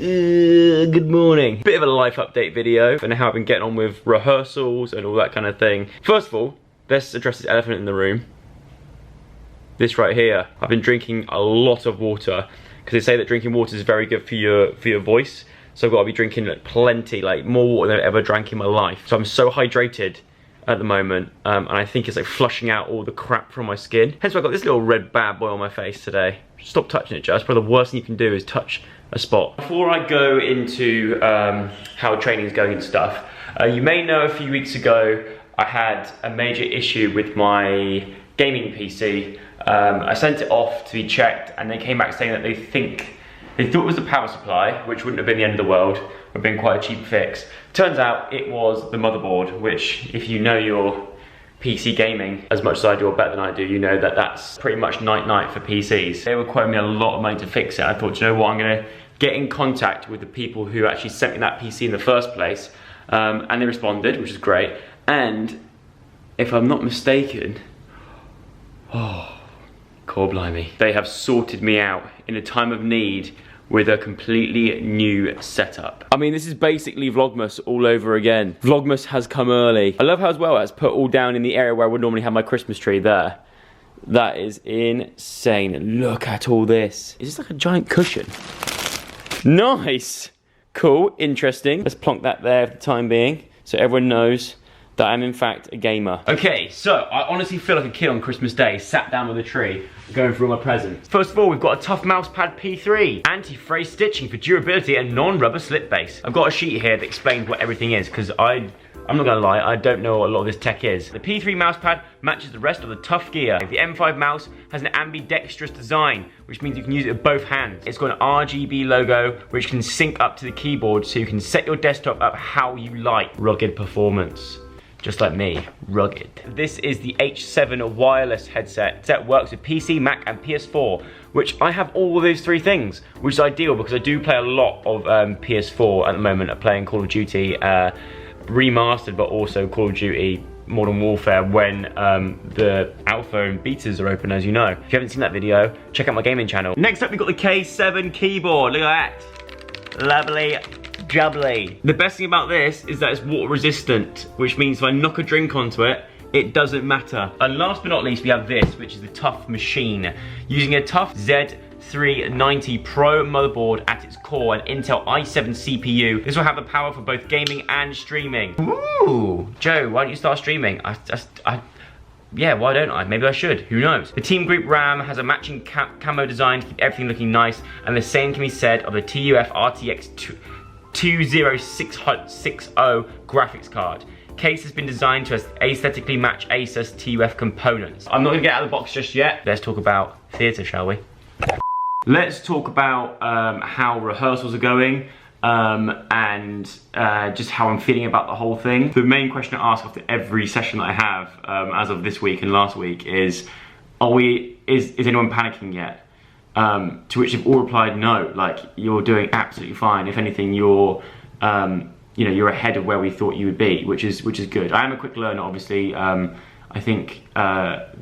Good morning. Bit of a life update video and how I've been getting on with rehearsals and all that kind of thing. First of all, let's address this elephant in the room. This right here. I've been drinking a lot of water because they say that drinking water is very good for your voice. So I've got to be drinking like plenty, like more water than I've ever drank in my life. So I'm so hydrated at the moment, and I think it's like flushing out all the crap from my skin. Hence why I've got this little red bad boy on my face today. Stop touching it, Joe. That's probably the worst thing you can do is touch a spot. Before I go into how training's going and stuff, you may know a few weeks ago I had a major issue with my gaming PC. I sent it off to be checked and they came back saying that they thought it was the power supply, which wouldn't have been the end of the world, would have been quite a cheap fix. Turns out it was the motherboard, which if you know your PC gaming as much as I do or better than I do, you know that that's pretty much night-night for PCs. They were quoting me a lot of money to fix it. I thought, you know what, I'm gonna get in contact with the people who actually sent me that PC in the first place. And they responded, which is great. And if I'm not mistaken, oh, core blimey, they have sorted me out in a time of need with a completely new setup. I mean, this is basically Vlogmas all over again. Vlogmas has come early. I love how as well it's put all down in the area where I would normally have my Christmas tree there. That is insane. Look at all this. Is this like a giant cushion? Nice. Cool, interesting. Let's plonk that there for the time being so everyone knows that I'm in fact a gamer. Okay, so I honestly feel like a kid on Christmas Day, sat down with a tree, going through all my presents. First of all, we've got a tough mousepad P3, anti-fray stitching for durability and non-rubber slip base. I've got a sheet here that explains what everything is, because I'm not gonna lie, I don't know what a lot of this tech is. The P3 mousepad matches the rest of the tough gear. The M5 mouse has an ambidextrous design, which means you can use it with both hands. It's got an RGB logo, which can sync up to the keyboard, so you can set your desktop up how you like. Rugged performance. Just like me, rugged. This is the H7 wireless headset. It works with PC, Mac, and PS4, which I have all of those three things, which is ideal because I do play a lot of PS4 at the moment. I'm playing Call of Duty remastered, but also Call of Duty Modern Warfare when the alpha and betas are open, as you know. If you haven't seen that video, check out my gaming channel. Next up, we've got the K7 keyboard. Look at that. Lovely. Jubbly. The best thing about this is that it's water resistant, which means if I knock a drink onto it, it doesn't matter. And last but not least, we have this, which is the Tough Machine. Using a Tough Z390 Pro motherboard at its core, an Intel i7 CPU. This will have the power for both gaming and streaming. Ooh, Joe, why don't you start streaming? Yeah, why don't I? Maybe I should, who knows? The Team Group RAM has a matching camo design to keep everything looking nice, and the same can be said of the TUF RTX 20660 graphics card. Case has been designed to aesthetically match ASUS TUF components. I'm not gonna get out of the box just yet. Let's talk about theatre, shall we? Let's talk about how rehearsals are going and just how I'm feeling about the whole thing. The main question I ask after every session that I have, as of this week and last week, is anyone panicking yet? To which they've all replied no, like you're doing absolutely fine. If anything, you're you know, you're ahead of where we thought you would be, which is good. I am a quick learner, obviously. I think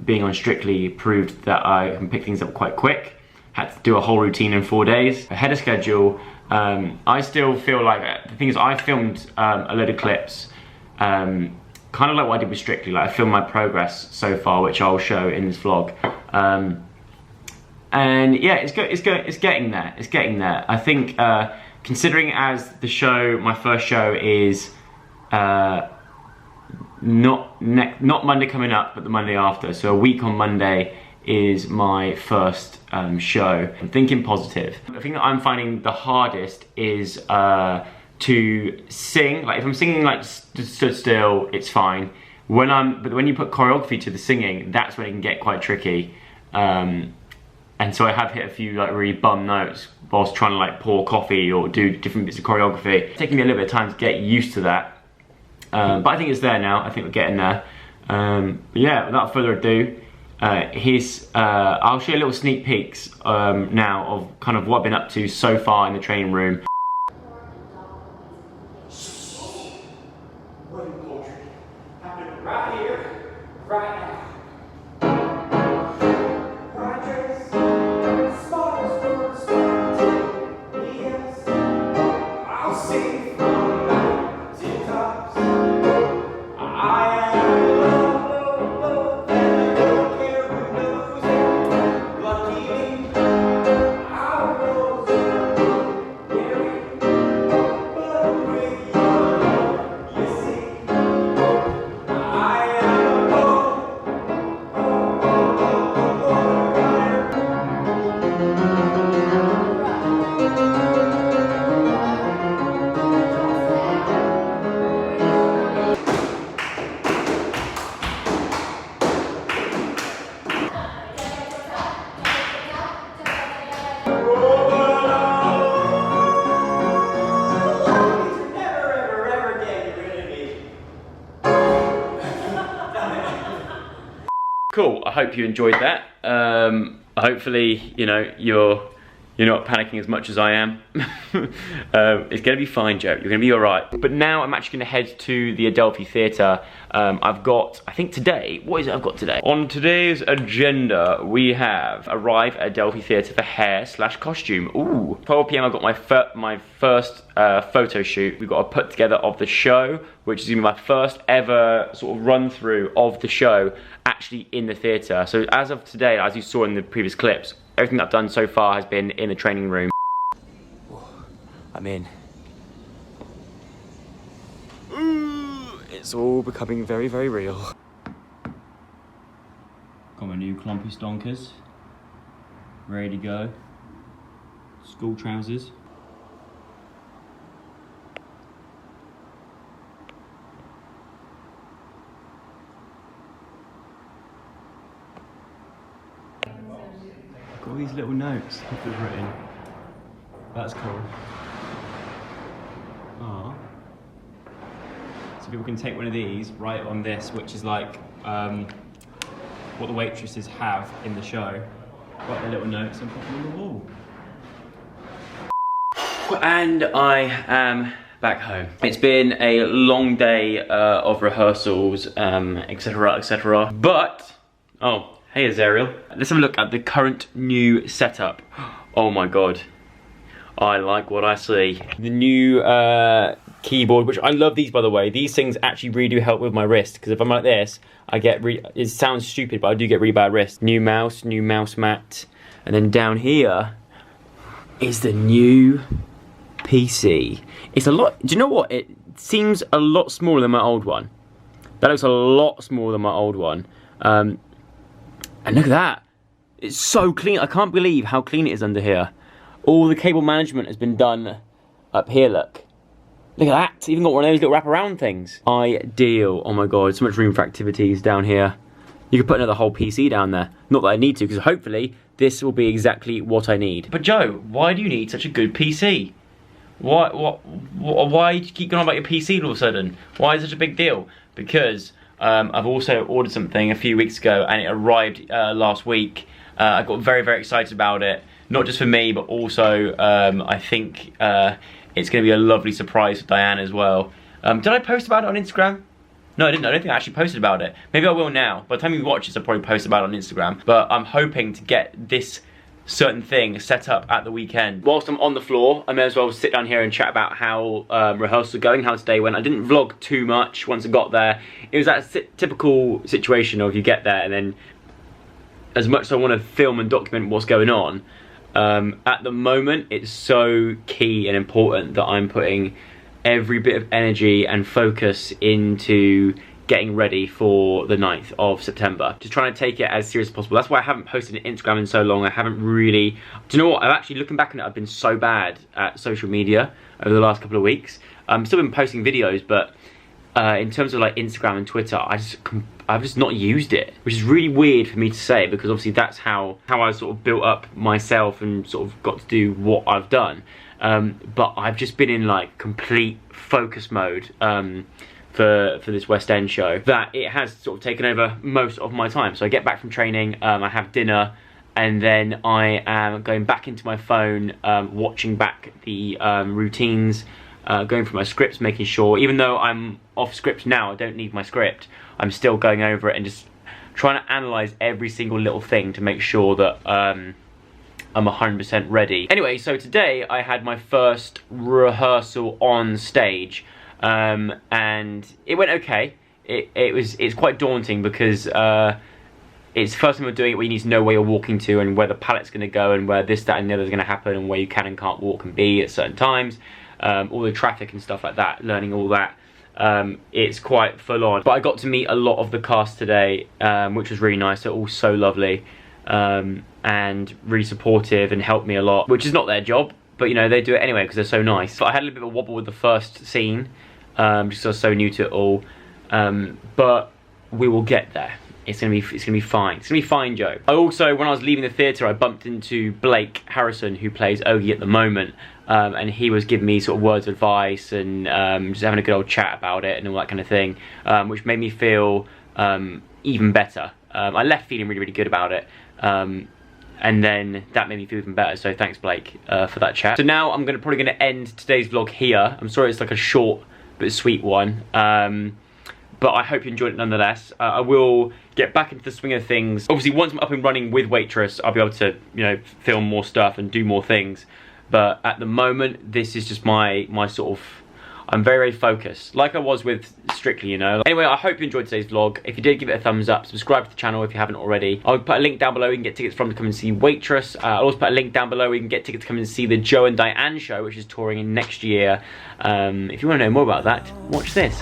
being on Strictly proved that I can pick things up quite quick. Had to do a whole routine in 4 days, ahead of schedule. I still feel like the thing is I filmed a load of clips, kind of like what I did with Strictly. Like I filmed my progress so far, which I'll show in this vlog. And yeah, it's getting there. It's getting there. I think, considering as the show, my first show is not Monday coming up, but the Monday after. So a week on Monday is my first show. I'm thinking positive. The thing that I'm finding the hardest is to sing. Like if I'm singing like stood still, it's fine. But when you put choreography to the singing, that's when it can get quite tricky. And so I have hit a few like really bum notes whilst trying to like pour coffee or do different bits of choreography. It's taking me a little bit of time to get used to that. But I think it's there now. I think we're getting there. Yeah, without further ado, I'll show you little sneak peeks now of kind of what I've been up to so far in the training room. Right here, right now. cool. I hope you enjoyed that. Hopefully, you know, you're not panicking as much as I am. It's gonna be fine, Joe. You're gonna be all right. But now I'm actually gonna head to the Adelphi Theatre. I've got, I think today, what is it I've got today? On today's agenda, we have arrive at Adelphi Theatre for hair/costume. Ooh, 12 PM I've got my first photo shoot. We've got a put together of the show, which is gonna be my first ever sort of run through of the show actually in the theatre. So as of today, as you saw in the previous clips, everything that I've done so far has been in the training room. I'm in. It's all becoming very, very real. Got my new clumpy stonkers. Ready to go. School trousers. Got all these little notes that was written. That's cool. Aww. So people can take one of these, write on this, which is like what the waitresses have in the show. Write their little notes and put them on the wall. And I am back home. It's been a long day of rehearsals, etc, etc. But, oh, hey Azariel. Let's have a look at the current new setup. Oh my god. I like what I see. The new keyboard, which I love these by the way. These things actually really do help with my wrist, because if I'm like this, I get it sounds stupid, but I do get really bad wrist. New mouse mat. And then down here is the new PC. It's a lot, do you know what? It seems a lot smaller than my old one. That looks a lot smaller than my old one. And look at that. It's so clean. I can't believe how clean it is under here. All the cable management has been done up here, look. Look at that. It's even got one of those little wraparound things. Ideal. Oh my god, so much room for activities down here. You could put another whole PC down there. Not that I need to, because hopefully this will be exactly what I need. But Joe, why do you need such a good PC? Why do you keep going on about your PC all of a sudden? Why is it such a big deal? Because I've also ordered something a few weeks ago and it arrived last week. I got very, very excited about it. Not just for me, but also I think it's going to be a lovely surprise for Diane as well. Did I post about it on Instagram? No, I didn't. I don't think I actually posted about it. Maybe I will now. By the time you watch this, I'll probably post about it on Instagram. But I'm hoping to get this certain thing set up at the weekend. Whilst I'm on the floor, I may as well sit down here and chat about how rehearsals are going, how today went. I didn't vlog too much once I got there. It was that typical situation of you get there and then, as much as I want to film and document what's going on, at the moment it's so key and important that I'm putting every bit of energy and focus into getting ready for the 9th of September. Just trying to take it as serious as possible. That's why I haven't posted on Instagram in so long. I haven't really... Do you know what? I've actually, looking back on it, I've been so bad at social media over the last couple of weeks. I've still been posting videos, but in terms of like Instagram and Twitter, I've just not used it, which is really weird for me to say, because obviously that's how I sort of built up myself and sort of got to do what I've done. But I've just been in like complete focus mode for this West End show, that it has sort of taken over most of my time. So I get back from training, I have dinner, and then I am going back into my phone, watching back the routines, going through my scripts, making sure, even though I'm off script now, I don't need my script, I'm still going over it and just trying to analyse every single little thing to make sure that I'm 100% ready. Anyway, so today I had my first rehearsal on stage, and it went okay. It's quite daunting because it's the first time we're doing it where you need to know where you're walking to and where the palette's going to go and where this, that and the other is going to happen and where you can and can't walk and be at certain times. All the traffic and stuff like that, learning all that. It's quite full on. But I got to meet a lot of the cast today, which was really nice. They're all so lovely and really supportive and helped me a lot, which is not their job, but you know, they do it anyway because they're so nice. But I had a little bit of a wobble with the first scene, just because I was so new to it all. But we will get there. It's gonna be fine. It's gonna be fine, Joe. I also, when I was leaving the theatre, I bumped into Blake Harrison, who plays Ogie at the moment, and he was giving me sort of words of advice and just having a good old chat about it and all that kind of thing, which made me feel even better. I left feeling really, really good about it. And then that made me feel even better, so thanks Blake for that chat. So now I'm probably gonna end today's vlog here. I'm sorry it's like a short but sweet one, but I hope you enjoyed it nonetheless. I will get back into the swing of things. Obviously once I'm up and running with Waitress, I'll be able to, you know, film more stuff and do more things. But at the moment, this is just my sort of, I'm very, very focused, like I was with Strictly, you know. Anyway, I hope you enjoyed today's vlog. If you did, give it a thumbs up. Subscribe to the channel if you haven't already. I'll put a link down below you can get tickets from to come and see Waitress. I'll also put a link down below where you can get tickets to come and see the Joe and Diane show, which is touring in next year. If you want to know more about that, watch this.